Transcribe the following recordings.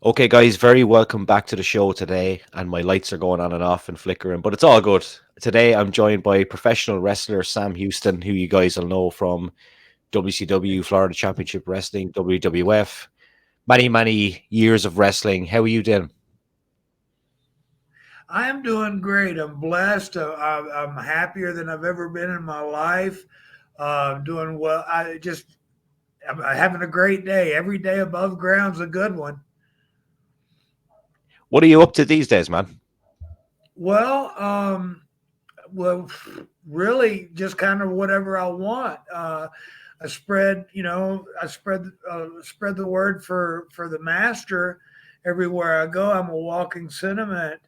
Okay, guys, very welcome back to the show today. And my lights are going on and off and flickering, but it's all good. Today, I'm joined by professional wrestler Sam Houston, who you guys will know from WCW, Florida Championship Wrestling, WWF, many, many years of wrestling. How are you doing? I am doing great. I'm blessed. I'm happier than I've ever been in my life. Doing well. I'm having a great day. Every day above ground's a good one. What are you up to these days, man? Well, well, really, just kind of whatever I want. I spread the word for the master everywhere I go. I'm a walking sentiment.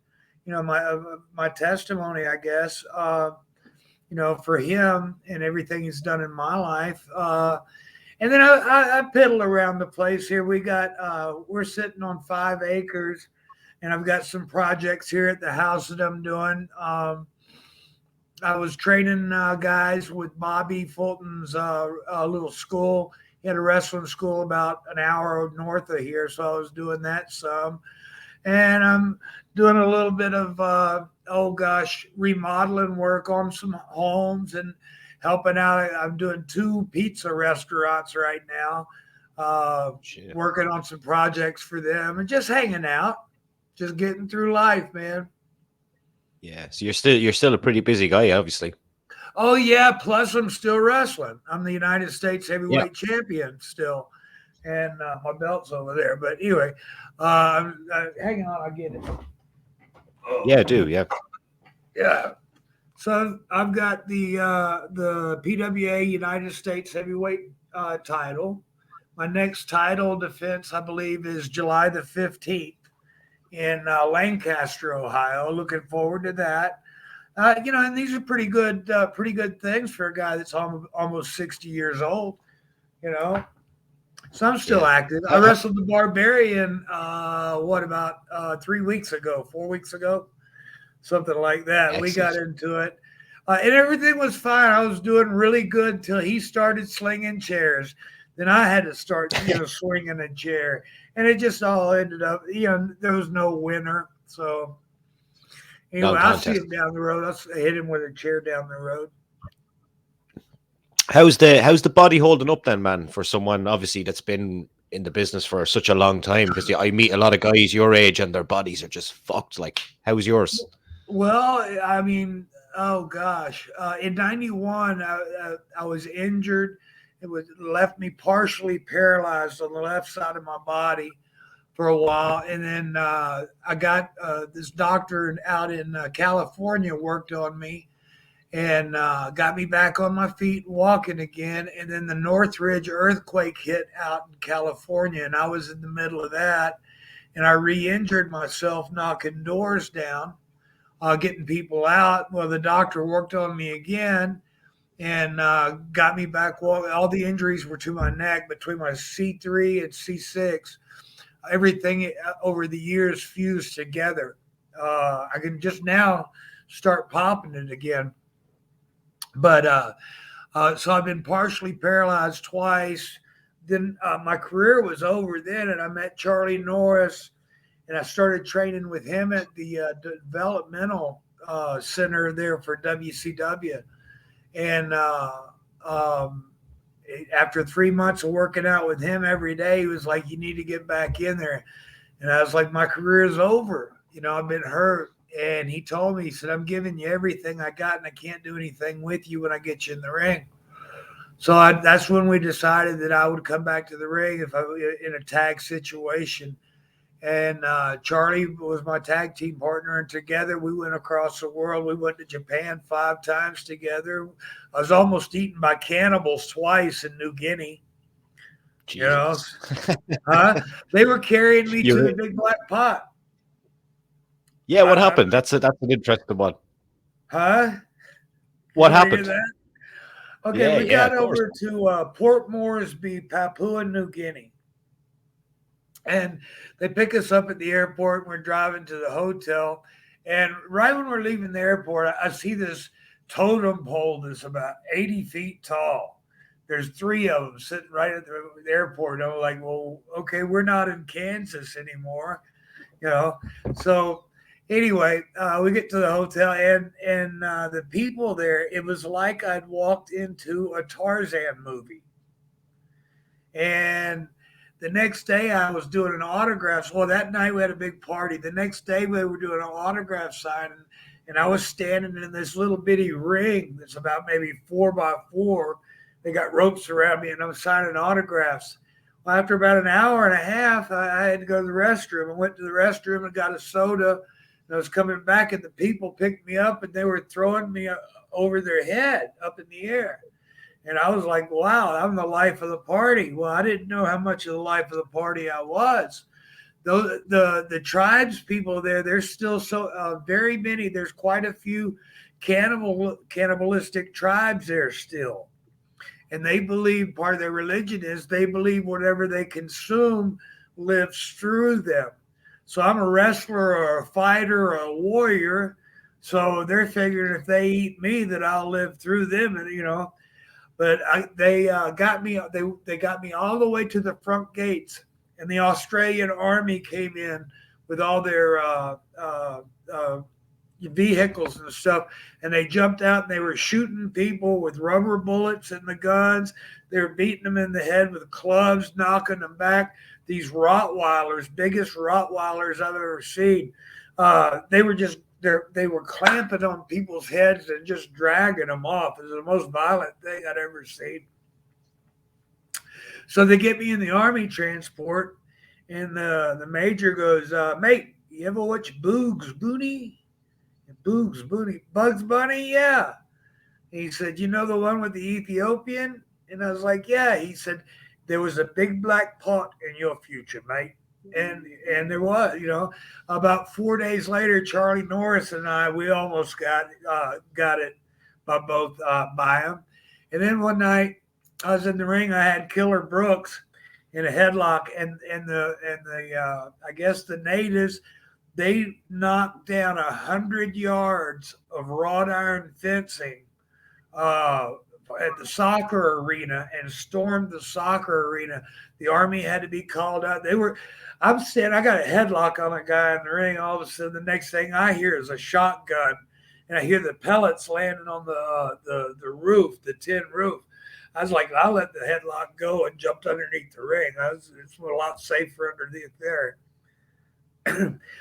My testimony, I guess. For him and everything he's done in my life. And then I piddle around the place here. We're sitting on 5 acres, and I've got some projects here at the house that I'm doing. I was training guys with Bobby Fulton's little school. He had a wrestling school about an hour north of here, so I was doing that some. And I'm doing a little bit of remodeling work on some homes and helping out. I'm doing 2 pizza restaurants right now, Shit. working on some projects for them and just hanging out, just getting through life, man. Yeah, so you're still a pretty busy guy, obviously. Oh yeah, plus I'm still wrestling. I'm the United States Yeah, heavyweight champion still, and my belt's over there. But anyway, hang on, I'll get it. yeah, I do. Yeah, Yeah. So I've got the PWA United States Heavyweight title. My next title defense, I believe, is July the 15th in Lancaster, Ohio. Looking forward to that. And these are pretty good things for a guy that's almost 60 years old. You know, so I'm still yeah. active. I wrestled the Barbarian. What about 3 weeks ago, 4 weeks ago? Something like that. We got Excellent. into it, and everything was fine. I was doing really good until he started slinging chairs. Then I had to start, swinging a chair, and it just all ended up. There was no winner. So anyway, I'll see Non-contest. him down the road. I'll hit him with a chair down the road. How's the body holding up then, man? For someone obviously that's been in the business for such a long time, because I meet a lot of guys your age and their bodies are just fucked. Like, how's yours? Well, I mean, oh gosh, in '91, I was injured. It was left me partially paralyzed on the left side of my body for a while, and then I got this doctor out in California worked on me and got me back on my feet walking again. And then the Northridge earthquake hit out in California, and I was in the middle of that, and I re-injured myself knocking doors down, getting people out. Well, the doctor worked on me again and got me back. Well, all the injuries were to my neck between my C3 and C6. Everything over the years fused together. I can just now start popping it again. But so I've been partially paralyzed twice. Then my career was over then, and I met Charlie Norris, and I started training with him at the developmental center there for WCW. And um, after 3 months of working out with him every day, he was like, "You need to get back in there." And I was like, "My career is over. I've been hurt." And he told me, he said, "I'm giving you everything I got, and I can't do anything with you when I get you in the ring." So that's when we decided that I would come back to the ring if I in a tag situation. And Charlie was my tag team partner, and together we went across the world. We went to Japan 5 times together. I was almost eaten by cannibals twice in New Guinea. You know, Jesus. huh? They were carrying me to You're the big black pot. Yeah, what I, happened? That's an interesting one. huh? You What want to hear happened? that? Okay, Yeah, we yeah, got of course. over to Port Moresby, Papua New Guinea, and they pick us up at the airport. We're driving to the hotel, and right when we're leaving the airport, I see this totem pole that's about 80 feet tall There's 3 of them sitting right at the airport. I'm like, well, okay, we're not in Kansas anymore, you know. So anyway, we get to the hotel, and the people there, it was like I'd walked into a Tarzan movie. And the next day I was doing an autograph. Well, that night we had a big party. The next day we were doing an autograph signing, and I was standing in this little bitty ring that's about maybe 4x4. They got ropes around me, and I'm signing autographs. Well, after about an hour and a half, I had to go to the restroom. I went to the restroom and got a soda. And I was coming back, and the people picked me up, and they were throwing me over their head up in the air. And I was like, wow, I'm the life of the party. Well, I didn't know how much of the life of the party I was. Though the tribes people there, there's still so very many. There's quite a few cannibalistic tribes there still. And they believe part of their religion is they believe whatever they consume lives through them. So I'm a wrestler or a fighter or a warrior. So they're figuring if they eat me, that I'll live through them, and you know. But they got me. They got me all the way to the front gates, and the Australian Army came in with all their vehicles and stuff, and they jumped out and they were shooting people with rubber bullets in the guns. They were beating them in the head with clubs, knocking them back. These Rottweilers, biggest Rottweilers I've ever seen. They were just they were clamping on people's heads and just dragging them off. It was the most violent thing I'd ever seen. So they get me in the Army transport, and the major goes, mate, you ever watch Bugs Bunny? Bugs Bunny? Yeah. He said, you know the one with the Ethiopian? And I was like, yeah. He said, there was a big black pot in your future, mate. And there was, you know, about 4 days later, Charlie Norris and I, we almost got it by him. And then one night I was in the ring. I had Killer Brooks in a headlock, and the I guess the natives, they knocked down 100 yards of wrought iron fencing at the soccer arena and stormed the soccer arena. The Army had to be called out. I'm standing, I got a headlock on a guy in the ring. All of a sudden, the next thing I hear is a shotgun, and I hear the pellets landing on the roof, the tin roof. I was like, I'll let the headlock go, and jumped underneath the ring. It's a lot safer underneath there.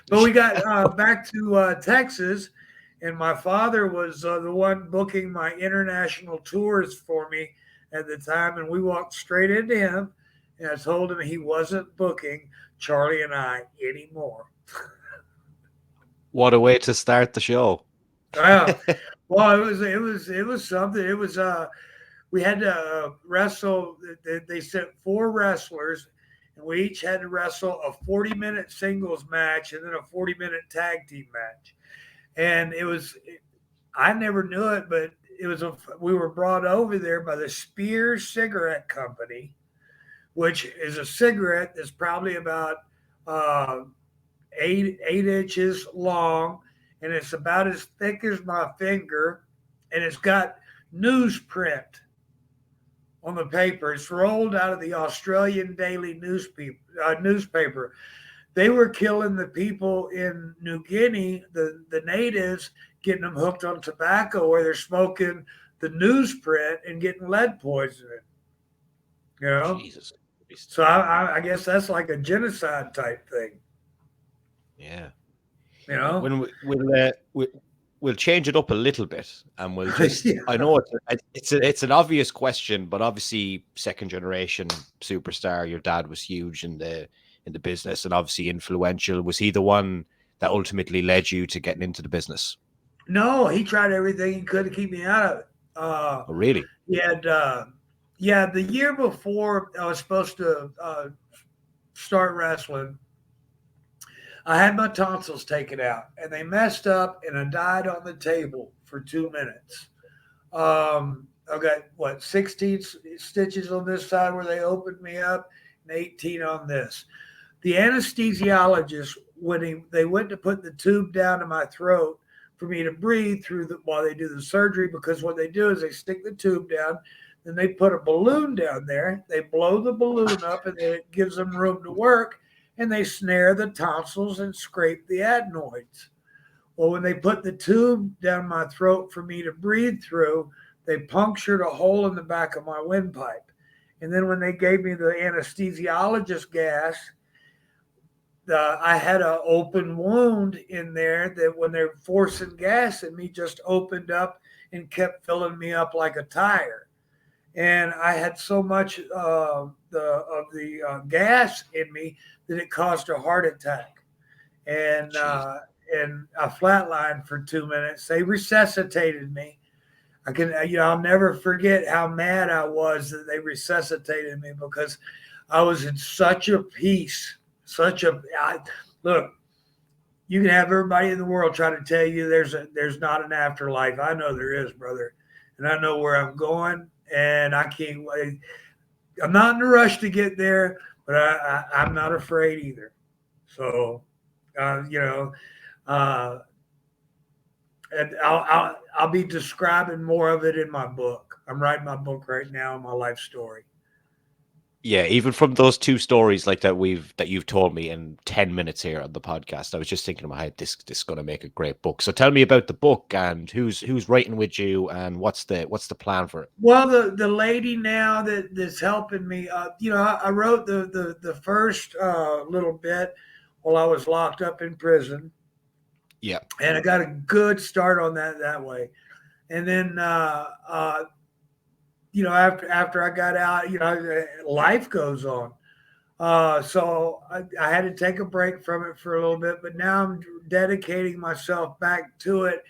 But we got back to Texas, and my father was the one booking my international tours for me at the time, and we walked straight into him, and I told him he wasn't booking Charlie and I anymore. What a way to start the show. Well, it was something. It was we had to wrestle. They sent 4 wrestlers, and we each had to wrestle a 40-minute singles match and then a 40-minute tag team match. And I never knew it, but we were brought over there by the Spears Cigarette Company, which is a cigarette that's probably about 8 inches long, and it's about as thick as my finger, and it's got newsprint on the paper. It's rolled out of the Australian Daily newspaper. They were killing the people in New Guinea, the natives, getting them hooked on tobacco, where they're smoking the newsprint and getting lead poisoning. You know? Jesus. So I guess that's like a genocide type thing. Yeah. You know? When we'll change it up a little bit, and we'll just. Yeah. I know it's an obvious question, but obviously second generation superstar. Your dad was huge in the business, and obviously influential. Was he the one that ultimately led you to getting into the business? No, he tried everything he could to keep me out of it. Oh, really? He had, the year before I was supposed to start wrestling, I had my tonsils taken out, and they messed up, and I died on the table for 2 minutes. I got 16 stitches on this side where they opened me up, and 18 on this. The anesthesiologist, when they went to put the tube down to my throat for me to breathe through while they do the surgery, because what they do is they stick the tube down, and they put a balloon down there. They blow the balloon up, and it gives them room to work, and they snare the tonsils and scrape the adenoids. Well, when they put the tube down my throat for me to breathe through, they punctured a hole in the back of my windpipe. And then when they gave me the anesthesiologist gas, I had an open wound in there that when they're forcing gas in me just opened up and kept filling me up like a tire. And I had so much the gas in me that it caused a heart attack. And I flatlined for 2 minutes. They resuscitated me. I'll never forget how mad I was that they resuscitated me, because I was in such a peace, look, you can have everybody in the world try to tell you there's not an afterlife. I know there is, brother. And I know where I'm going, and I can't wait. I'm not in a rush to get there, but I'm not afraid either. So, and I'll be describing more of it in my book. I'm writing my book right now, my life story. Yeah, even from those two stories like that you've told me in 10 minutes here on the podcast, I was just thinking in my head, this is going to make a great book. So tell me about the book, and who's writing with you, and what's the plan for it? Well, the lady now that's helping me, I wrote the first little bit while I was locked up in prison. Yeah. And I got a good start on that way. And then after I got out, life goes on. So I had to take a break from it for a little bit, but now I'm dedicating myself back to it.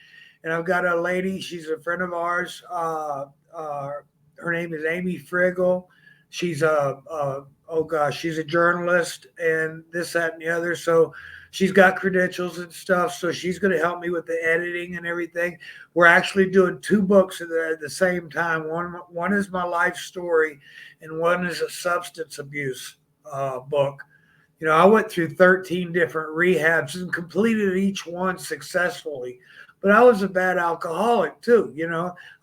And I've got a lady, she's a friend of ours. Her name is Amy Friggle. She's she's a journalist and this, that, and the other. So she's got credentials and stuff. So she's going to help me with the editing and everything. We're actually doing 2 books at the same time. One is my life story, and one is a substance abuse book. I went through 13 different rehabs and completed each one successfully. But I was a bad alcoholic too.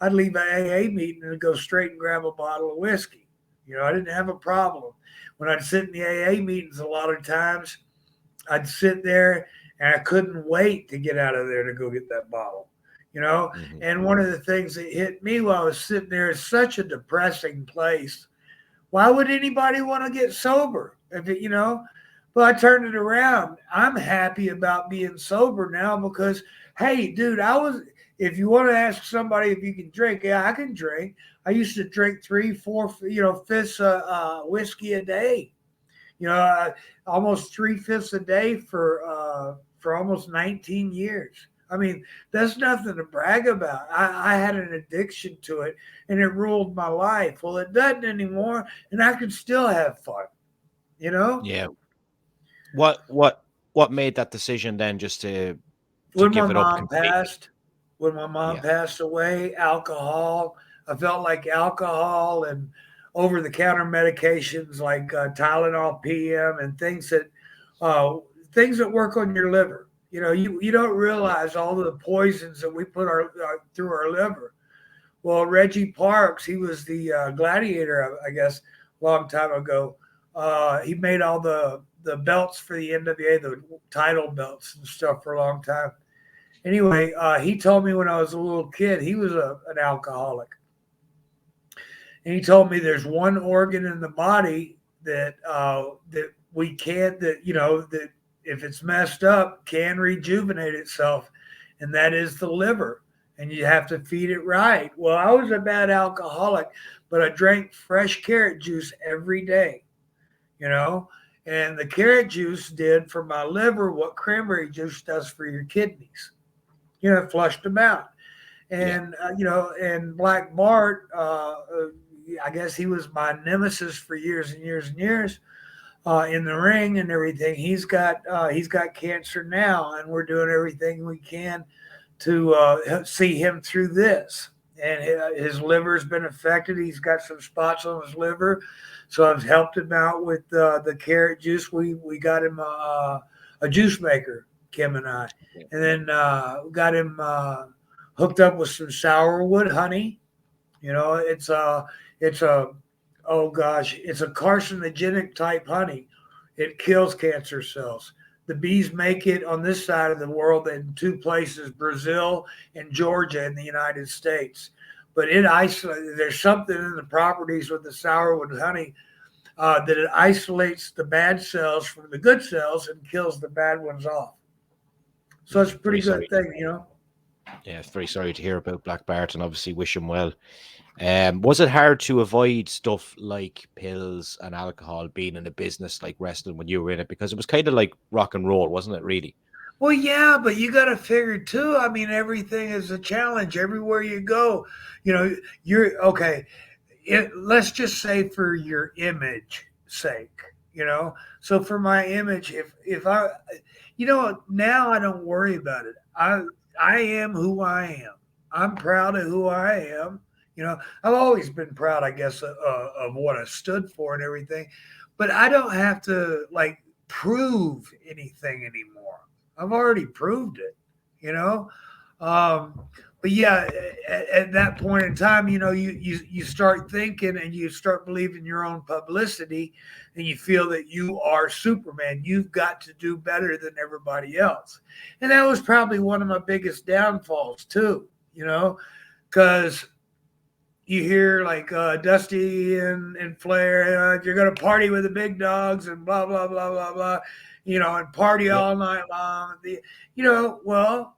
I'd leave an AA meeting and go straight and grab a bottle of whiskey. I didn't have a problem. When I'd sit in the AA meetings, a lot of times I'd sit there and I couldn't wait to get out of there to go get that bottle. Mm-hmm. And one of the things that hit me while I was sitting there is such a depressing place. Why would anybody want to get sober? But I turned it around. I'm happy about being sober now because, hey, dude, if you want to ask somebody if you can drink, yeah, I can drink. I used to drink 3-4, fifths of whiskey a day. Almost 3/5 a day for almost 19 years. I mean, that's nothing to brag about. I had an addiction to it, and it ruled my life. Well, it doesn't anymore, and I can still have fun. Yeah. What made that decision then, just to when give my it up mom completely? passed? When my mom passed away, alcohol. I felt like alcohol and over-the-counter medications like Tylenol PM and things that work on your liver. You don't realize all of the poisons that we put through our liver. Well, Reggie Parks, he was the gladiator, I guess, a long time ago. He made all the belts for the NWA, the title belts and stuff for a long time. Anyway, he told me when I was a little kid, he was an alcoholic. And he told me there's one organ in the body that that if it's messed up, can rejuvenate itself, and that is the liver. And you have to feed it right. Well, I was a bad alcoholic, but I drank fresh carrot juice every day, and the carrot juice did for my liver what cranberry juice does for your kidneys. It flushed them out. And, and Black Bart, I guess he was my nemesis for years and years and years in the ring and everything. He's got cancer now, and we're doing everything we can to see him through this. And his liver's been affected. He's got some spots on his liver. So I've helped him out with the carrot juice. We got him a juice maker, Kim and I. And then got him hooked up with some sourwood honey. It's a, oh gosh, it's a carcinogenic type honey. It kills cancer cells. The bees make it on this side of the world in two places, Brazil and Georgia in the United States. But it isolates, there's something in the properties with the sourwood honey that it isolates the bad cells from the good cells and kills the bad ones off. So it's a pretty Very good sorry. thing, you know. Yeah, very sorry to hear about Black Bart, and obviously wish him well. Was it hard to avoid stuff like pills and alcohol being in a business like wrestling when you were in it? Because it was kind of like rock and roll, wasn't it, really? Well, yeah, but you got to figure too. I mean, everything is a challenge everywhere you go. You know, you're okay. Let's just say for your image sake, you know. So for my image, if I, you know, now I don't worry about it. I am who I am. I'm proud of who I am. You know, I've always been proud, I guess, of what I stood for and everything. But I don't have to like prove anything anymore. I've already proved it. You know. Um, but yeah, at that point in time, you know, you start thinking and you start believing your own publicity, and you feel that you are Superman. You've got to do better than everybody else, and that was probably one of my biggest downfalls too. You know, because you hear like Dusty and Flair, you're going to party with the big dogs and blah blah blah blah blah, you know, and party Yep. all night long. You know, well,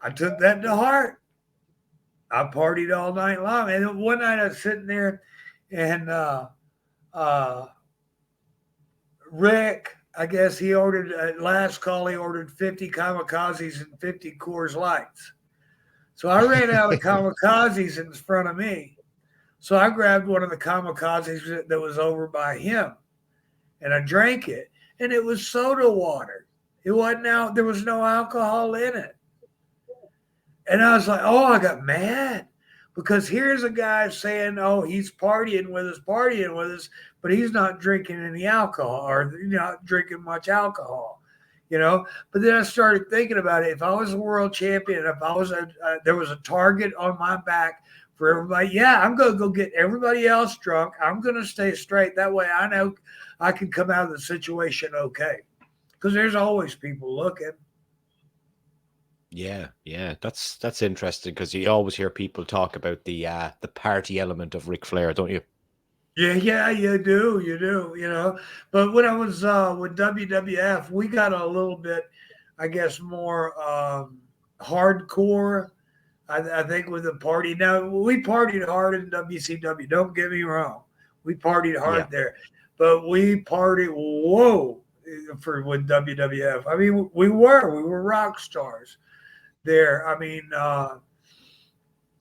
I took that to heart. I partied all night long. And one night I was sitting there, and uh, Rick, I guess he ordered at last call. He ordered 50 kamikazes and 50 Coors Lights. So I ran out of kamikazes in front of me. So I grabbed one of the kamikazes that was over by him, and I drank it, and it was soda water. It wasn't out. There was no alcohol in it. And I was like, oh, I got mad because here's a guy saying, oh, he's partying with us, but he's not drinking any alcohol or not drinking much alcohol, you know. But then I started thinking about it. If I was a world champion, if I was there was a target on my back for everybody, yeah, I'm going to go get everybody else drunk. I'm going to stay straight. That way I know I can come out of the situation okay, because there's always people looking. Yeah, that's interesting because you always hear people talk about the party element of Ric Flair, don't you? Yeah, you do, you know. But when I was with WWF, we got a little bit, I guess, more hardcore. I think with the party. Now we partied hard in WCW. Don't get me wrong, we partied Yeah, hard there, but we partied whoa for with WWF. I mean, we were rock stars there. I mean,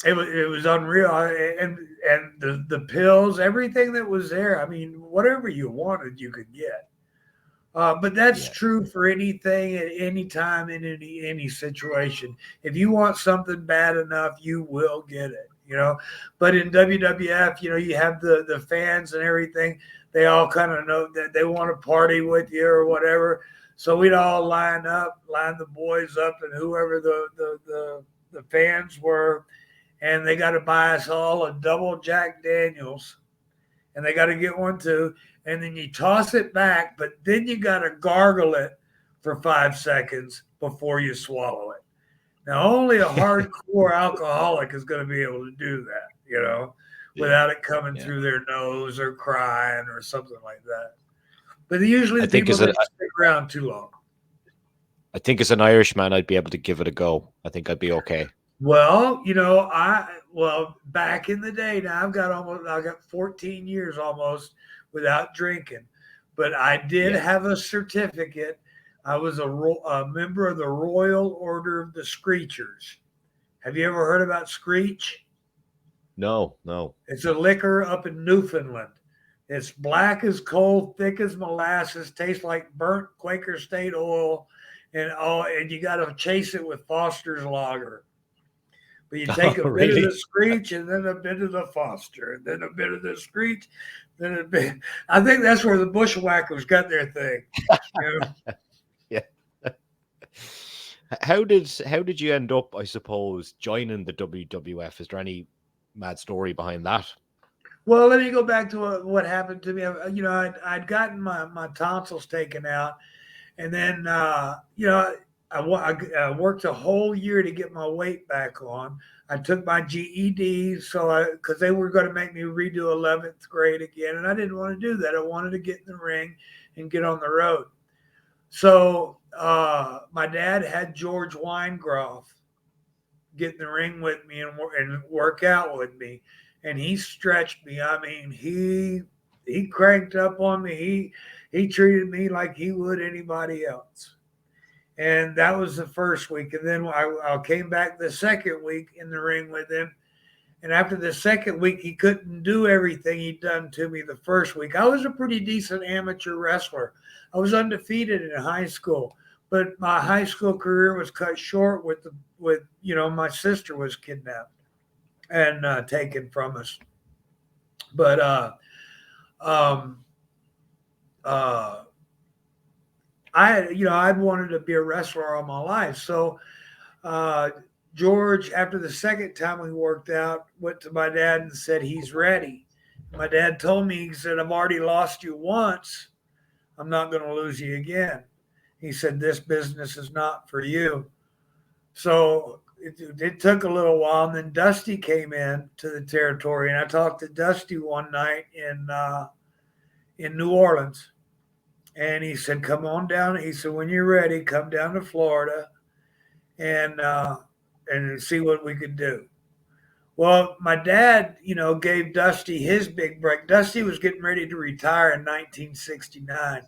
it was unreal, and the pills, everything that was there. I mean, whatever you wanted, you could get. But that's yeah, true for anything at any time in any situation. If you want something bad enough, you will get it. You know, but in WWF, you know, you have the fans and everything. They all kind of know that they want to party with you or whatever. So we'd all line the boys up, and whoever the fans were, and they got to buy us all a double Jack Daniels, and they got to get one too. And then you toss it back, but then you got to gargle it for 5 seconds before you swallow it. Now, only a hardcore alcoholic is going to be able to do that, you know, yeah, without it coming yeah. through their nose or crying or something like that. But usually I the think people as a don't stick around too long. I think as an Irishman, I'd be able to give it a go. I think I'd be okay. Well, you know, back in the day now I got 14 years almost without drinking, but I did Yeah. have a certificate. I was a member of the Royal Order of the Screechers. Have you ever heard about Screech? No, no. It's a liquor up in Newfoundland. It's black as coal, thick as molasses, tastes like burnt Quaker State oil, and you got to chase it with Foster's Lager. But you take Oh, a bit of really? the Screech and then a bit of the Foster, and then a bit of the Screech, then a bit. I think that's where the Bushwhackers got their thing. You know? Yeah. How did you end up, I suppose, joining the WWF? Is there any mad story behind that? Well, let me go back to what happened to me. I'd gotten my tonsils taken out, and then I worked a whole year to get my weight back on. I took my GED, because they were going to make me redo 11th grade again, and I didn't want to do that. I wanted to get in the ring and get on the road. So my dad had George Weingroff get in the ring with me and work out with me, and he stretched me. I mean, he cranked up on me. He treated me like he would anybody else. And that was the first week. And then I came back the second week in the ring with him. And after the second week, he couldn't do everything he'd done to me the first week. I was a pretty decent amateur wrestler. I was undefeated in high school, but my high school career was cut short with my sister was kidnapped and taken from us. But um, uh, I'd wanted to be a wrestler all my life. So uh, George, after the second time we worked out, went to my dad and said he's ready. My dad told me, he said, I've already lost you once. I'm not going to lose you again. He said, this business is not for you. So it took a little while. And then Dusty came in to the territory. And I talked to Dusty one night in New Orleans. And he said, come on down. He said, when you're ready, come down to Florida and see what we could do. Well, my dad, gave Dusty his big break. Dusty was getting ready to retire in 1969,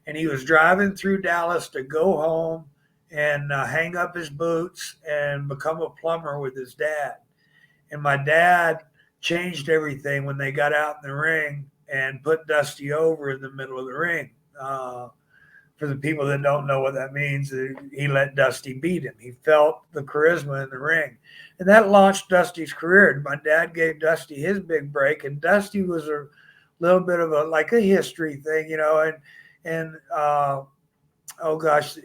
and he was driving through Dallas to go home and hang up his boots and become a plumber with his dad. And my dad changed everything when they got out in the ring and put Dusty over in the middle of the ring. For the people that don't know what that means, he let Dusty beat him. He felt the charisma in the ring. And that launched Dusty's career. My dad gave Dusty his big break, and Dusty was a little bit of a history thing, and oh gosh,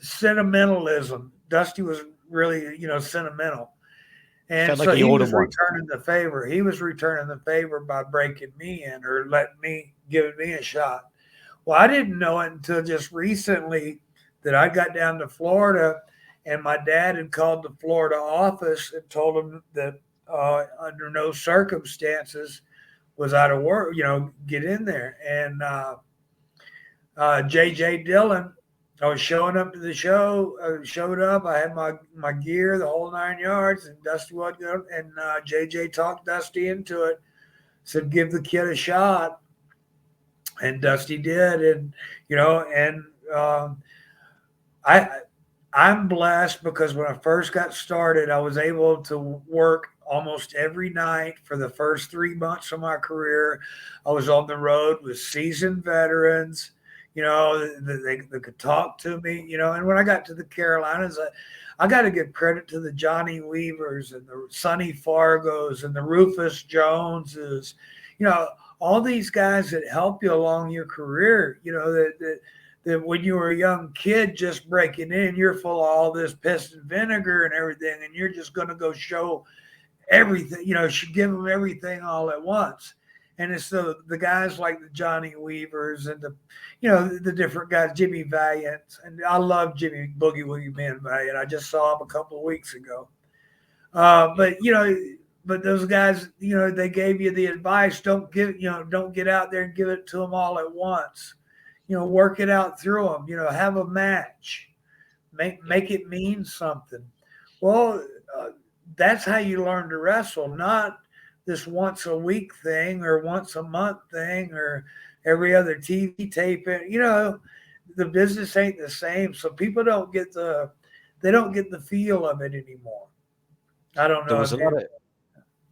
sentimentalism. Dusty was really, sentimental. And so he was returning the favor. He was returning the favor by breaking me in or giving me a shot. Well, I didn't know it until just recently that I got down to Florida, and my dad had called the Florida office and told them that under no circumstances was I to work, get in there. And J.J. Dillon, I was showing up to the show. I showed up. I had my gear, the whole 9 yards, and Dusty wasn't going. And J.J. talked Dusty into it, said, give the kid a shot. And Dusty did, I'm blessed because when I first got started, I was able to work almost every night for the first 3 months of my career. I was on the road with seasoned veterans, they could talk to me, and when I got to the Carolinas, I got to give credit to the Johnny Weavers and the Sonny Fargos and the Rufus Joneses, all these guys that help you along your career, that when you were a young kid just breaking in, you're full of all this piss and vinegar and everything, and you're just going to go show everything, should give them everything all at once. And it's the guys like the Johnny Weavers and the different guys, Jimmy Valiant. And I love Jimmy Boogie Woogie Man Valiant. I just saw him a couple of weeks ago. But those guys, they gave you the advice. Don't get out there and give it to them all at once. Work it out through them. Have a match. Make it mean something. Well, that's how you learn to wrestle, not this once a week thing or once a month thing or every other TV tape. The business ain't the same, so people don't get the feel of it anymore. I don't know. There was a lot of,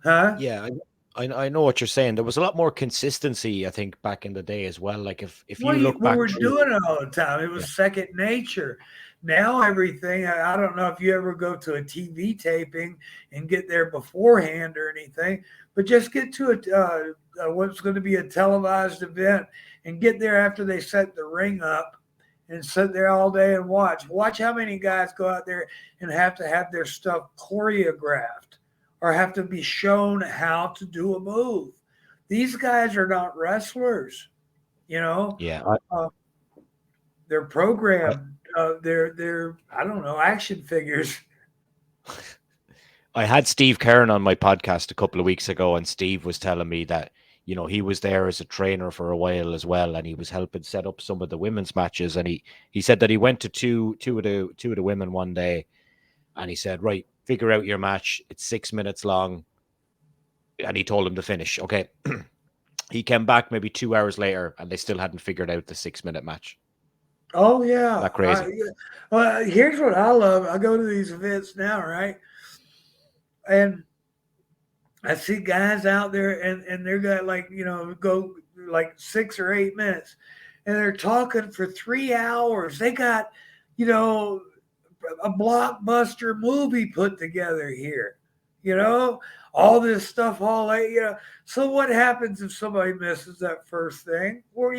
huh? Yeah, I know what you're saying. There was a lot more consistency, I think, back in the day as well. Like if you look back, we were doing it all the time. It was second nature. Now everything, I don't know if you ever go to a TV taping and get there beforehand or anything, but just get to what's going to be a televised event and get there after they set the ring up and sit there all day and watch. Watch how many guys go out there and have to have their stuff choreographed or have to be shown how to do a move. these guys are not wrestlers. You know, Yeah, uh, they're I, programmed. They're I don't know, action figures. I had Steve Kern on my podcast a couple of weeks ago, and Steve was telling me that, he was there as a trainer for a while as well, and he was helping set up some of the women's matches. And he said that he went to two of the women one day, and he said, right, figure out your match. It's 6 minutes long, and he told him to finish. Okay, he came back maybe 2 hours later, and they still hadn't figured out the 6 minute match. Oh yeah. That crazy. Here's what I love. I go to these events now, right? And I see guys out there and they're got like, go like 6 or 8 minutes and they're talking for 3 hours. They got, you know, a blockbuster movie put together here, you know, all this stuff, all that, So what happens if somebody misses that first thing? Where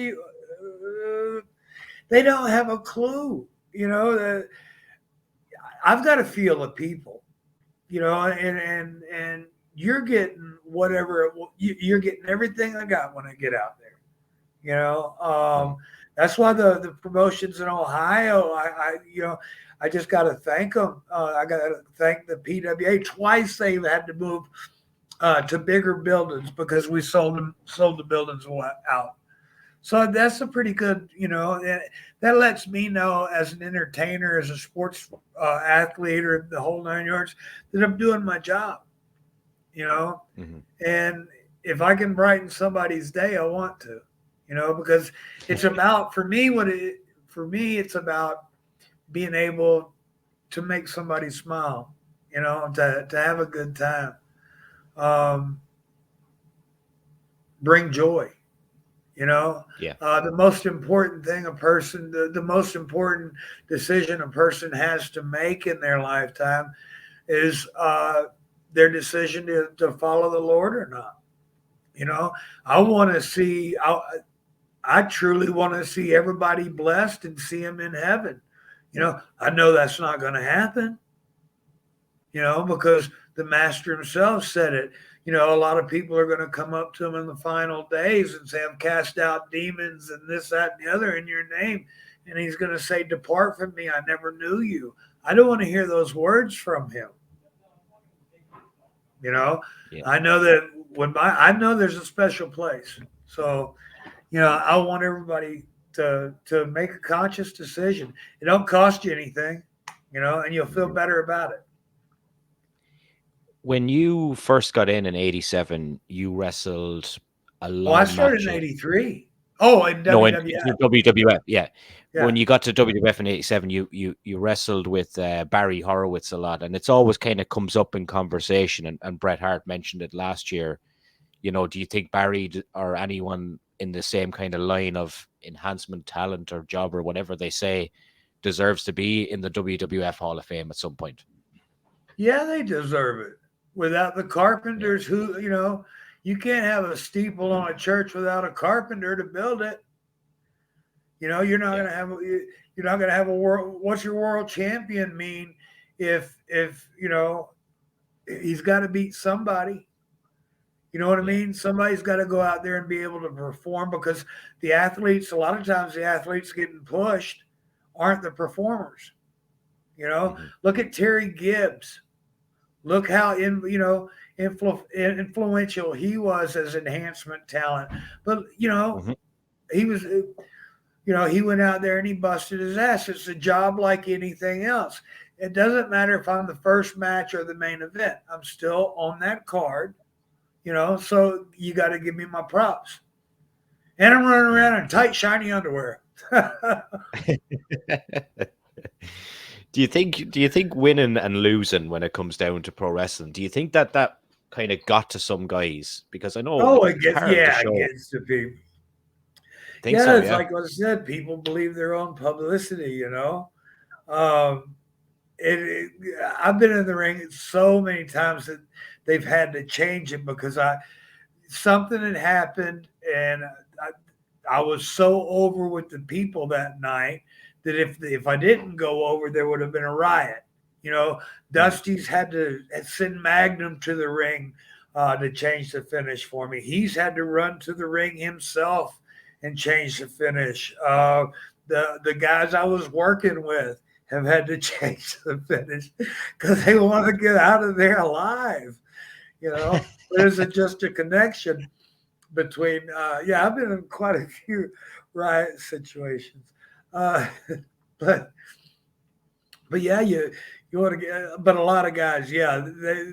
they don't have a clue, I've got to feel the people, and you're getting whatever you're getting everything I got when I get out there. That's why the promotions in Ohio, I just got to thank them. I got to thank the PWA. Twice they've had to move to bigger buildings because we sold the buildings out. So that's a pretty good, that lets me know as an entertainer, as a sports athlete, or the whole 9 yards, that I'm doing my job, Mm-hmm. and if I can brighten somebody's day, I want to, because it's about, for me, it's about being able to make somebody smile, to have a good time, bring joy. Yeah. The most important thing the most important decision a person has to make in their lifetime is their decision to follow the Lord or not. I want to see, I truly want to see everybody blessed and see them in heaven. I know that's not going to happen, because the master himself said it. A lot of people are going to come up to him in the final days and say, I've cast out demons and this, that, and the other in your name. And he's going to say, depart from me. I never knew you. I don't want to hear those words from him. Yeah. I know that I know there's a special place. So, I want everybody to make a conscious decision. It don't cost you anything, and you'll feel better about it. When you first got in '87, you wrestled a Well, lot I of started in matches. '83. Oh, in No, in WWF. WWF, yeah. Yeah. When you got to WWF in '87, you wrestled with Barry Horowitz a lot, and it's always kind of comes up in conversation. And Bret Hart mentioned it last year. Do you think Barry or anyone in the same kind of line of enhancement talent or job or whatever they say deserves to be in the WWF Hall of Fame at some point? Yeah, they deserve it. Without the Yeah, carpenters, you can't have a steeple on a church without a carpenter to build it. You're not yeah, gonna have a world. What's your world champion mean if he's got to beat somebody? You know what I yeah. mean? Somebody's got to go out there and be able to perform, because a lot of times the athletes getting pushed aren't the performers. Hmm. Look at Terry Gibbs. Look how influential he was as enhancement talent. But Hmm. he was he went out there and he busted his ass. It's a job like anything else. It doesn't matter if I'm the first match or the main event. I'm still on that card. So you got to give me my props. And I'm running Yeah. around in tight, shiny underwear. Do you think winning and losing when it comes down to pro wrestling, do you think that kind of got to some guys? Because I know, Oh, like, it's part of the it show. gets to people. Think Yeah, so, it's yeah. like what I said. People believe their own publicity. Um, I've been in the ring so many times that they've had to change it because something had happened, and I was so over with the people that night that if I didn't go over, there would have been a riot. Mm. Dusty's had to send Magnum to the ring. to change the finish for me. He's had to run to the ring himself and change the finish. The guys I was working with have had to change the finish because they want to get out of there alive. But is it just a connection between? Yeah, I've been in quite a few riot situations, uh, but yeah, you want to get, but a lot of guys, yeah,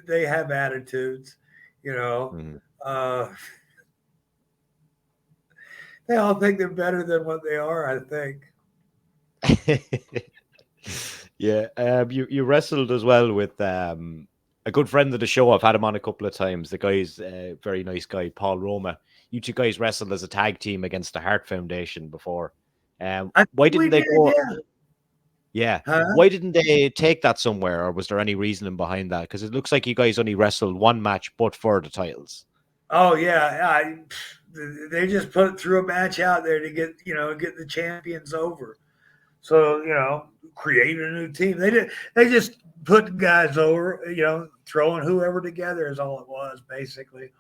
they have attitudes, you know. Mhm. Uh, they all think they're better than what they are. I think. Yeah, you wrestled as well with a good friend of the show. I've had him on a couple of times. The guy's a very nice guy, Paul Roma. You two guys wrestled as a tag team against the Hart Foundation before. I think Why we didn't they did, go? yeah. Yeah, Huh? why didn't they take that somewhere, or was there any reasoning behind that? Because it looks like you guys only wrestled one match, but for the titles. Oh yeah, they just put threw a match out there to get the champions over. So create a new team. They just put guys over. Throwing whoever together is all it was basically.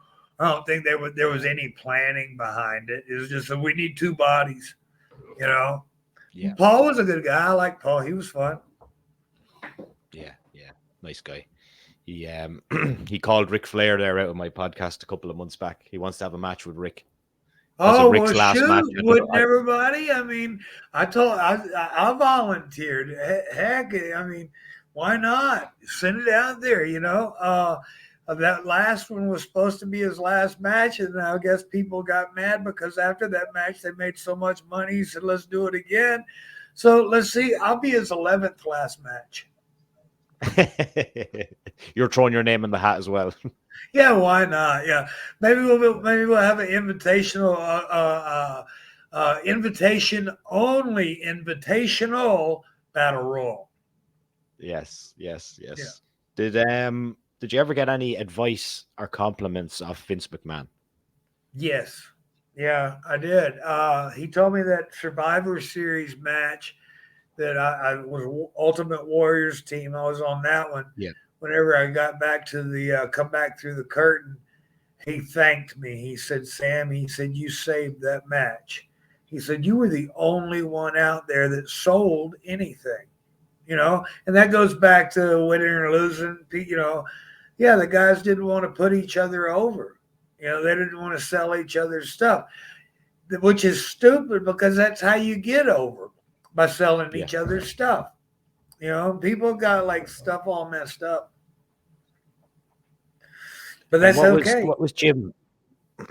I don't think there was any planning behind it. It was just that we need two bodies. You know, Yeah, Paul was a good guy. I like Paul. He was fun. yeah, nice guy. He he called Ric Flair there out of my podcast a couple of months back. He wants to have a match with Rick. As in Oh well, Rick's last match. shoot! Wouldn't everybody? I mean, I volunteered. Heck, I mean, why not send it out there? That last one was supposed to be his last match, and I guess people got mad because after that match they made so much money. He said, "Let's do it again." So let's see. I'll be his 11th last match. You're throwing your name in the hat as well. Yeah, why not? Yeah, maybe we'll have an invitational, invitation only, invitational battle royal. Yes, yes, Yeah. yes. Did you ever get any advice or compliments of Vince McMahon? Yes. Yeah, I did. He told me that Survivor Series match that I was Ultimate Warriors team. I was on that one. Yeah. Whenever I got back to the come back through the curtain, he thanked me. He said, Sam, he said, you saved that match. He said, you were the only one out there that sold anything, and that goes back to winning or losing. Yeah, the guys didn't want to put each other over. They didn't want to sell each other's stuff, which is stupid because that's how you get over, by selling Yeah. each other's stuff. People got like stuff all messed up. But that's okay. What was Jim?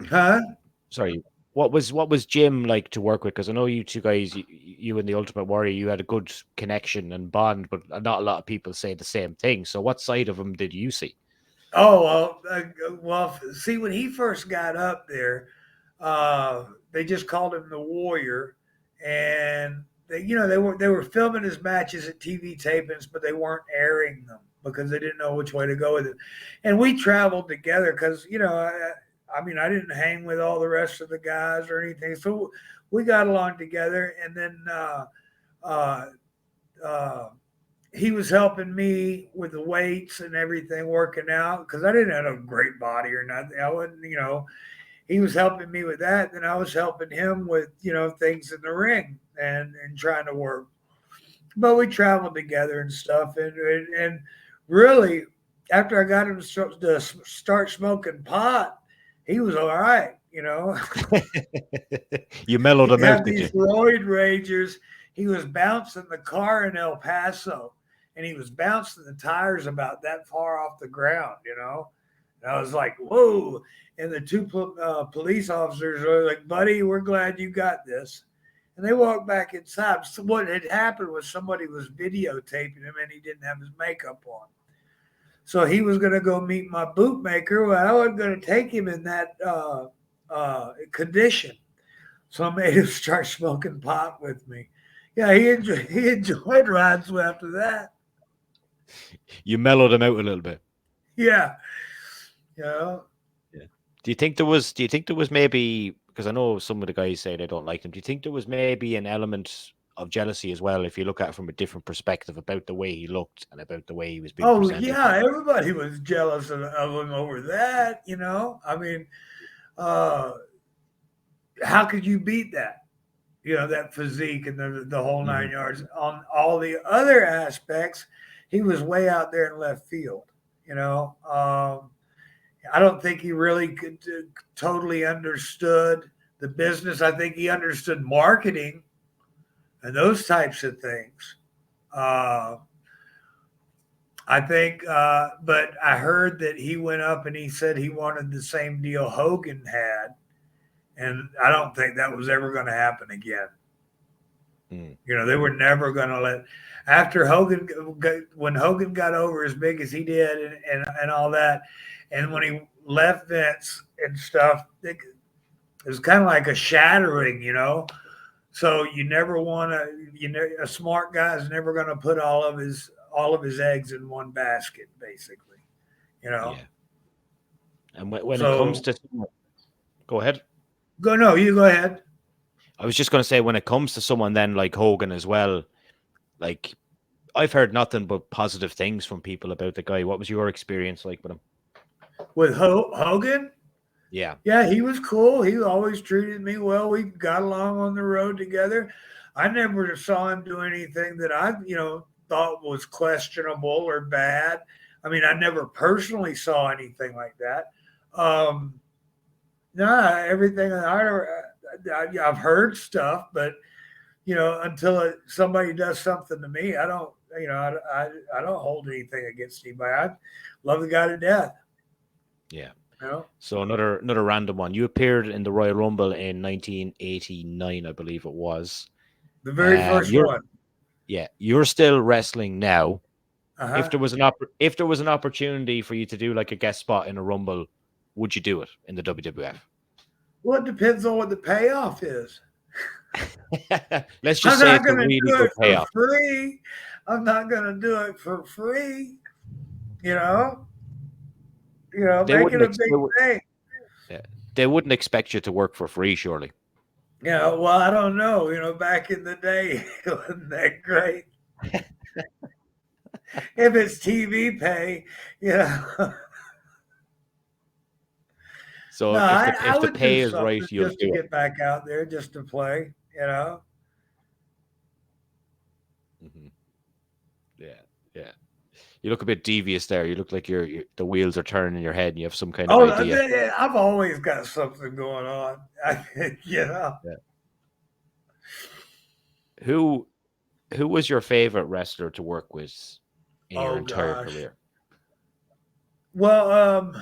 Huh? Sorry. What was Jim like to work with? Because I know you two guys, you and the Ultimate Warrior, you had a good connection and bond, but not a lot of people say the same thing. So what side of him did you see? Oh well. See, when he first got up there, they just called him the Warrior, and they were filming his matches at TV tapings, but they weren't airing them because they didn't know which way to go with it. And we traveled together because I mean, I didn't hang with all the rest of the guys or anything, so we got along together. And then uh, uh, he was helping me with the weights and everything, working out because I didn't have a great body or nothing. I wasn't, he was helping me with that. Then I was helping him with, things in the ring and trying to work. But we traveled together and stuff. And really, after I got him to start smoking pot, he was all right. You mellowed He him out, had did you? these roid ragers. He was bouncing the car in El Paso, and he was bouncing the tires about that far off the ground. And I was like, whoa. And the two police officers are like, buddy, we're glad you got this. And they walked back inside. So what had happened was somebody was videotaping him, and he didn't have his makeup on. So he was going to go meet my bootmaker. Well, I wasn't going to take him in that condition. So I made him start smoking pot with me. Yeah, he enjoyed rides after that. You mellowed him out a little bit. Yeah. Yeah. Do you think there was maybe, because I know some of the guys say they don't like him, do you think there was maybe an element of jealousy as well, if you look at it from a different perspective about the way he looked and about the way he was being Oh presented. yeah, everybody was jealous of him over that. I mean, uh, how could you beat that? That physique and the whole 9 yards. On all the other aspects, he was way out there in left field. I don't think he really totally understood the business. I think he understood marketing and those types of things. I think, but I heard that he went up and he said he wanted the same deal Hogan had, and I don't think that was ever going to happen again. They were never going to let after Hogan when Hogan got over as big as he did and all that, and when he left Vince and stuff, it was kind of like a shattering, So you never want to, a smart guy is never going to put all of his eggs in one basket, basically, Yeah. And when it comes to, go ahead. You go ahead. I was just going to say, when it comes to someone then like Hogan as well, like I've heard nothing but positive things from people about the guy. What was your experience like with him? With Hogan? Yeah. Yeah, he was cool. He always treated me well. We got along on the road together. I never saw him do anything that I, thought was questionable or bad. I mean, I never personally saw anything like that. Everything I've heard stuff, but until somebody does something to me, I don't, I don't hold anything against anybody. I love the guy to death. Yeah. So another random one. You appeared in the Royal Rumble in 1989, I believe it was. The very first one. Yeah, you're still wrestling now. Uh-huh. If there was an opportunity for you to do like a guest spot in a Rumble, would you do it in the WWF? Well, it depends on what the payoff is. Let's just say it's a really good payoff. Free. I'm not going to do it for free. Make it a big thing. Yeah, they wouldn't expect you to work for free, surely. Yeah, well, I don't know. Back in the day, it wasn't that great. If it's TV pay, So if the pay is right, you'll just to get back out there, just to play, Mm-hmm. Yeah. You look a bit devious there. You look like the wheels are turning in your head and you have some kind of idea. I've always got something going on. Yeah. Who was your favorite wrestler to work with in your entire career? Well,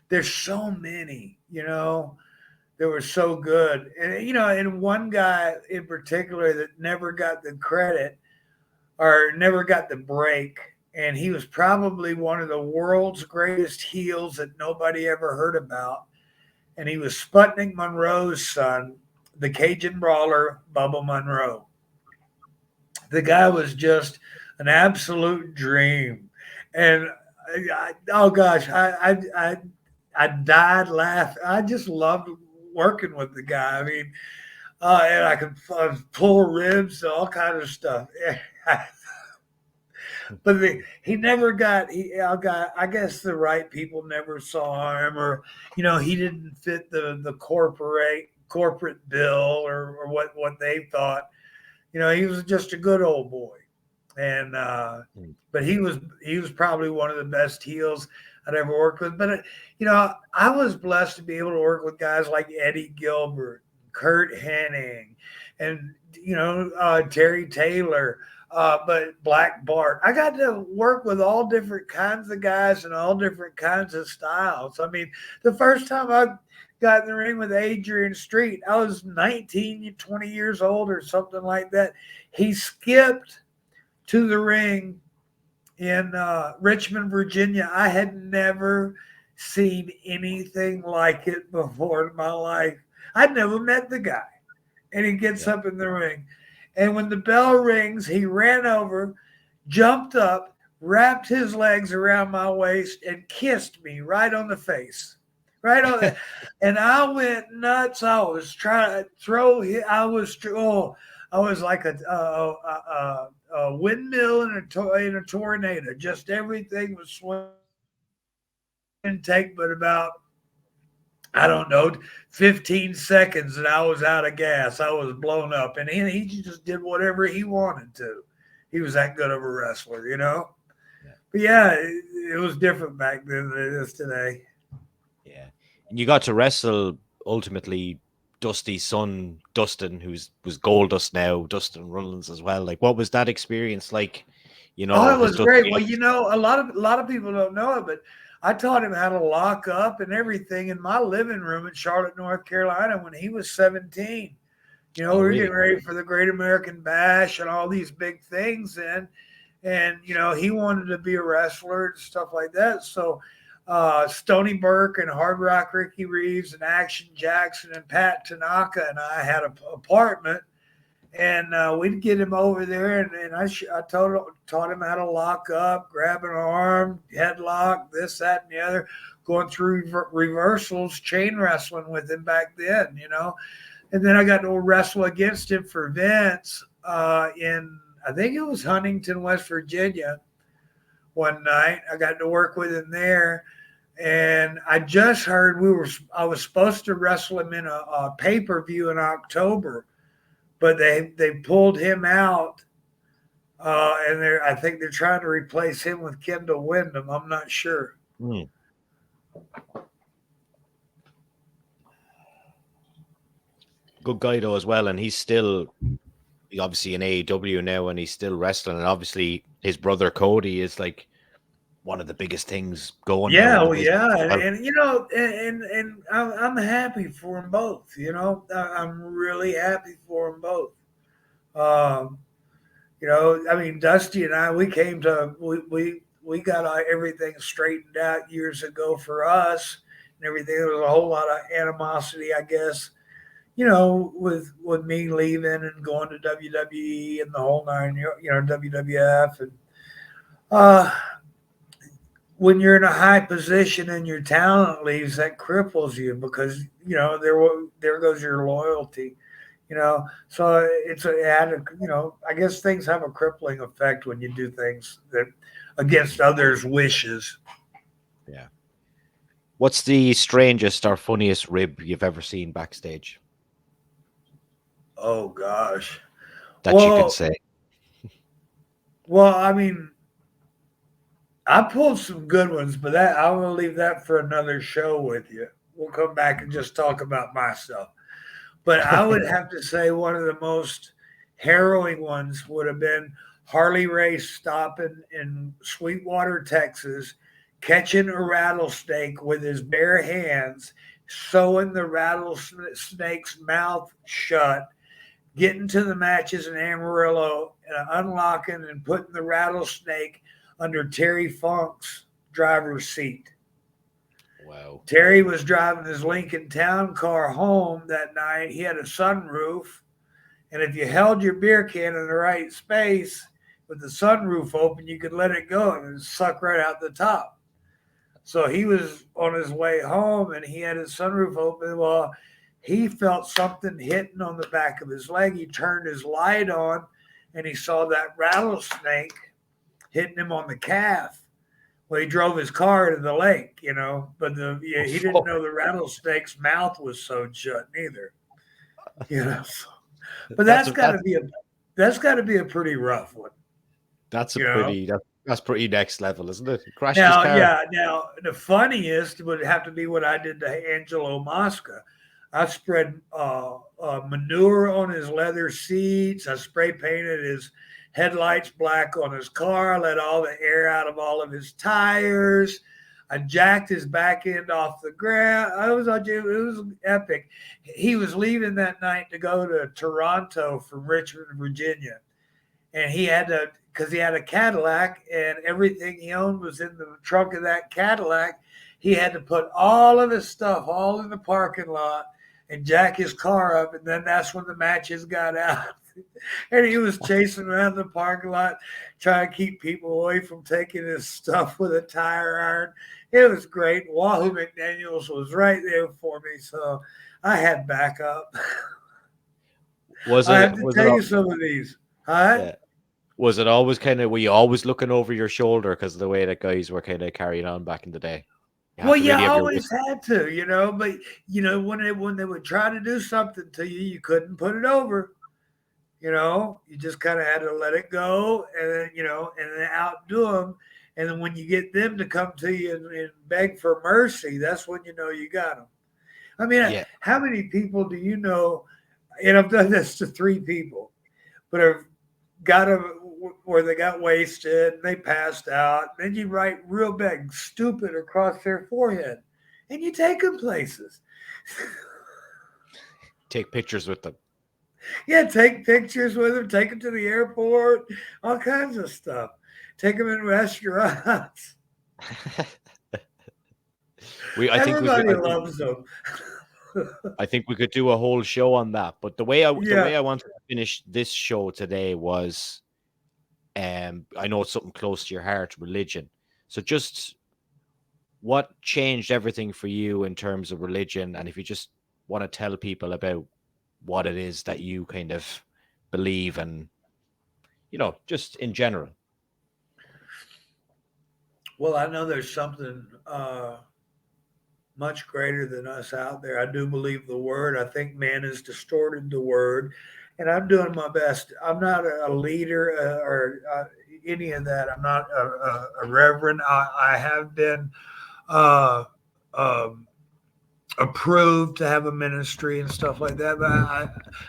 there's so many, that were so good. And, and one guy in particular that never got the credit or never got the break. And he was probably one of the world's greatest heels that nobody ever heard about. And he was Sputnik Monroe's son, the Cajun brawler, Bubba Monroe. The guy was just an absolute dream. And I died laughing. I just loved working with the guy. I mean, and I could pull ribs, all kinds of stuff. But he never got. I guess the right people never saw him, or he didn't fit the corporate bill or what they thought. He was just a good old boy, and but he was probably one of the best heels I'd ever worked with. But I was blessed to be able to work with guys like Eddie Gilbert, Kurt Hennig, and Terry Taylor. But Black Bart, I got to work with all different kinds of guys and all different kinds of styles. I mean, the first time I got in the ring with Adrian Street, I was 19, 20 years old or something like that. He skipped to the ring in Richmond, Virginia. I had never seen anything like it before in my life. I'd never met the guy. And he gets up in the ring. And when the bell rings, he ran over, jumped up, wrapped his legs around my waist, and kissed me right on the face. Right on the, and I went nuts. I was trying to throw. I I was like a windmill in a tornado. Just everything was swinging. Didn't take but about, I don't know, 15 seconds and I was out of gas. I was blown up. And he just did whatever he wanted to. He was that good of a wrestler, you know? Yeah. But yeah, it was different back then than it is today. Yeah. And you got to wrestle ultimately Dusty's son, Dustin, was Goldust now, Dustin Runnels as well. Like, what was that experience like? You Oh, know, it because was great. Well, you know, a lot of people don't know it, but I taught him how to lock up and everything in my living room in Charlotte, North Carolina when he was 17. You know, oh, we were really? getting ready for the Great American Bash and all these big things then. And, you know, he wanted to be a wrestler and stuff like that. So Stony Burke and Hard Rock Ricky Reeves and Action Jackson and Pat Tanaka and I had an apartment. And we'd get him over there, and I taught him how to lock up, grab an arm, headlock, this, that, and the other, going through reversals, chain wrestling with him back then, you know. And then I got to wrestle against him for Vince in, I think it was Huntington, West Virginia, one night. I got to work with him there. And I just heard I was supposed to wrestle him in a pay-per-view in October, but they pulled him out, and I think they're trying to replace him with Kendall Windham. I'm not sure. Hmm. Good guy though as well, and he's obviously in AEW now, and he's still wrestling. And obviously, his brother Cody is like one of the biggest things going now Yeah, in the well, business. yeah, Well, and you know, and I'm happy for them both. You know, I'm really happy for them both. Um, you know, I mean, Dusty and I, we got everything straightened out years ago for us and everything. There was a whole lot of animosity, I guess, you know, with me leaving and going to WWE and the whole nine, you know, WWF, and uh, when you're in a high position and your talent leaves, that cripples you because you know there goes your loyalty. You know, so it had a, you know, I guess things have a crippling effect when you do things that against others' wishes. yeah. What's the strangest or funniest rib you've ever seen backstage Oh gosh. that you can Well, say? well, I mean, I pulled some good ones, but that I'm gonna leave that for another show with you. We'll come back and just talk about my stuff. But I would have to say one of the most harrowing ones would have been Harley Race stopping in Sweetwater, Texas, catching a rattlesnake with his bare hands, sewing the rattlesnake's mouth shut, getting to the matches in Amarillo, unlocking and putting the rattlesnake under Terry Funk's driver's seat. Wow. Terry was driving his Lincoln Town car home that night. He had a sunroof, and if you held your beer can in the right space with the sunroof open, you could let it go and it would suck right out the top. So he was on his way home, and he had his sunroof open. Well, he felt something hitting on the back of his leg. He turned his light on, and he saw that rattlesnake hitting him on the calf. Well, he drove his car to the lake, you know, but he didn't know the rattlesnake's mouth was sewed shut neither, you know. But That's that's got to be a pretty rough one, that's a you know. pretty that's pretty next level, isn't it? He crashed his Now, car. yeah, now the funniest would have to be what I did to Angelo Mosca. I spread manure on his leather seats. I spray painted his headlights black on his car. Let all the air out of all of his tires. I jacked his back end off the ground. It was epic. He was leaving that night to go to Toronto from Richmond, Virginia, and he had to, because he had a Cadillac and everything he owned was in the trunk of that Cadillac. He had to put all of his stuff all in the parking lot and jack his car up, and then that's when the matches got out. And he was chasing around the parking lot trying to keep people away from taking his stuff with a tire iron. It was great. Wahoo McDaniels was right there for me, so I had backup. Was I it? have to Was it? tell you some of these. Huh? Yeah. Was it always kind of? Were you always looking over your shoulder because of the way that guys were kind of carrying on back in the day? You had Well, to you really have your always had to, but when they would try to do something to you, you couldn't put it over. You just kind of had to let it go, and then and then outdo them. And then when you get them to come to you and beg for mercy, that's when you know you got them. I mean, yeah. how many people do you know? And I've done this to 3 people, but have got them where they got wasted and they passed out. Then you write real big stupid across their forehead, and you take them places. Take pictures with them. Yeah, take pictures with them, take them to the airport, all kinds of stuff. Take them in restaurants. I think we could. Everybody loves them. I think we could do a whole show on that. But the Yeah. way I wanted to finish this show today was, I know it's something close to your heart, religion. So just what changed everything for you in terms of religion, and if you just want to tell people about what it is that you kind of believe, and just in general. Well, I know there's something much greater than us out there. I do believe the word. I think man has distorted the word, and I'm doing my best. I'm not a leader or any of that. I'm not a reverend. I have been uh, um, approved to have a ministry and stuff like that, but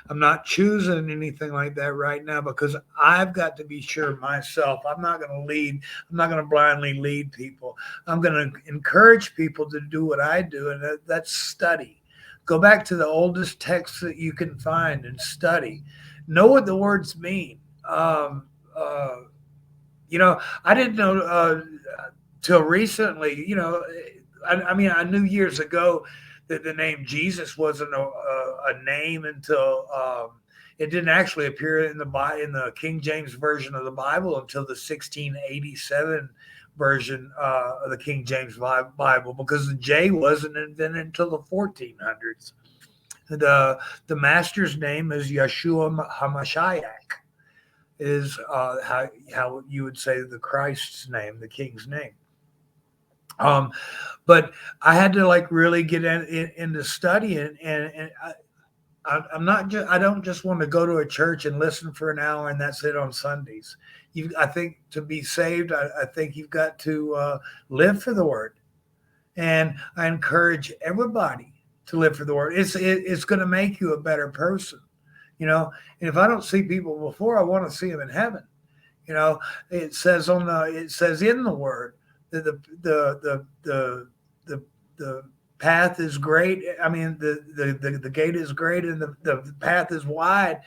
I'm not choosing anything like that right now because I've got to be sure myself. I'm not going to lead. I'm not going to blindly lead people. I'm going to encourage people to do what I do, and that's study. Go back to the oldest texts that you can find and study. Know what the words mean. I didn't know till recently. I mean, I knew years ago that the name Jesus wasn't a name until it didn't actually appear in the King James version of the Bible until the 1687 version of the King James Bible, because the J wasn't invented until the 1400s. The master's name is Yeshua HaMashiach, is how you would say the Christ's name, the King's name. But I had to really get into studying, and I'm not just, I don't just want to go to a church and listen for an hour and that's it on Sundays. I think to be saved, I think you've got to live for the word, and I encourage everybody to live for the word. It's going to make you a better person, And if I don't see people before, I want to see them in heaven. It says in the word that the path is great. I mean, the gate is great and the path is wide.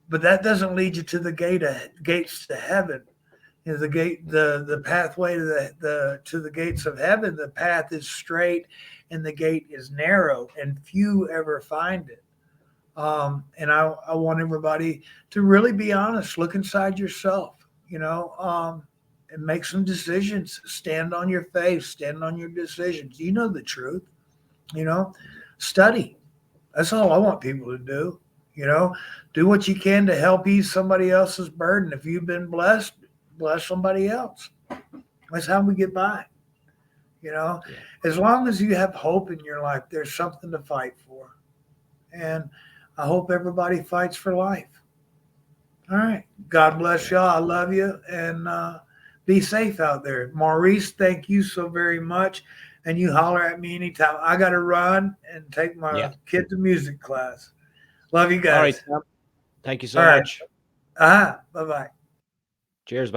But that doesn't lead you to the gates to heaven. The pathway to the gates of heaven. The path is straight and the gate is narrow, and few ever find it. And I want everybody to really be honest. Look inside yourself. And make some decisions. Stand on your faith. Stand on your decisions. You know the truth. Study. That's all I want people to do. Do what you can to help ease somebody else's burden. If you've been blessed, bless somebody else. That's how we get by. As long as you have hope in your life, there's something to fight for. And I hope everybody fights for life. All right. God bless y'all. I love you. And be safe out there. Maurice, thank you so very much. And you holler at me anytime. I got to run and take my kid to music class. Love you guys. All right. Thank you so much. Bye-bye. Cheers, man.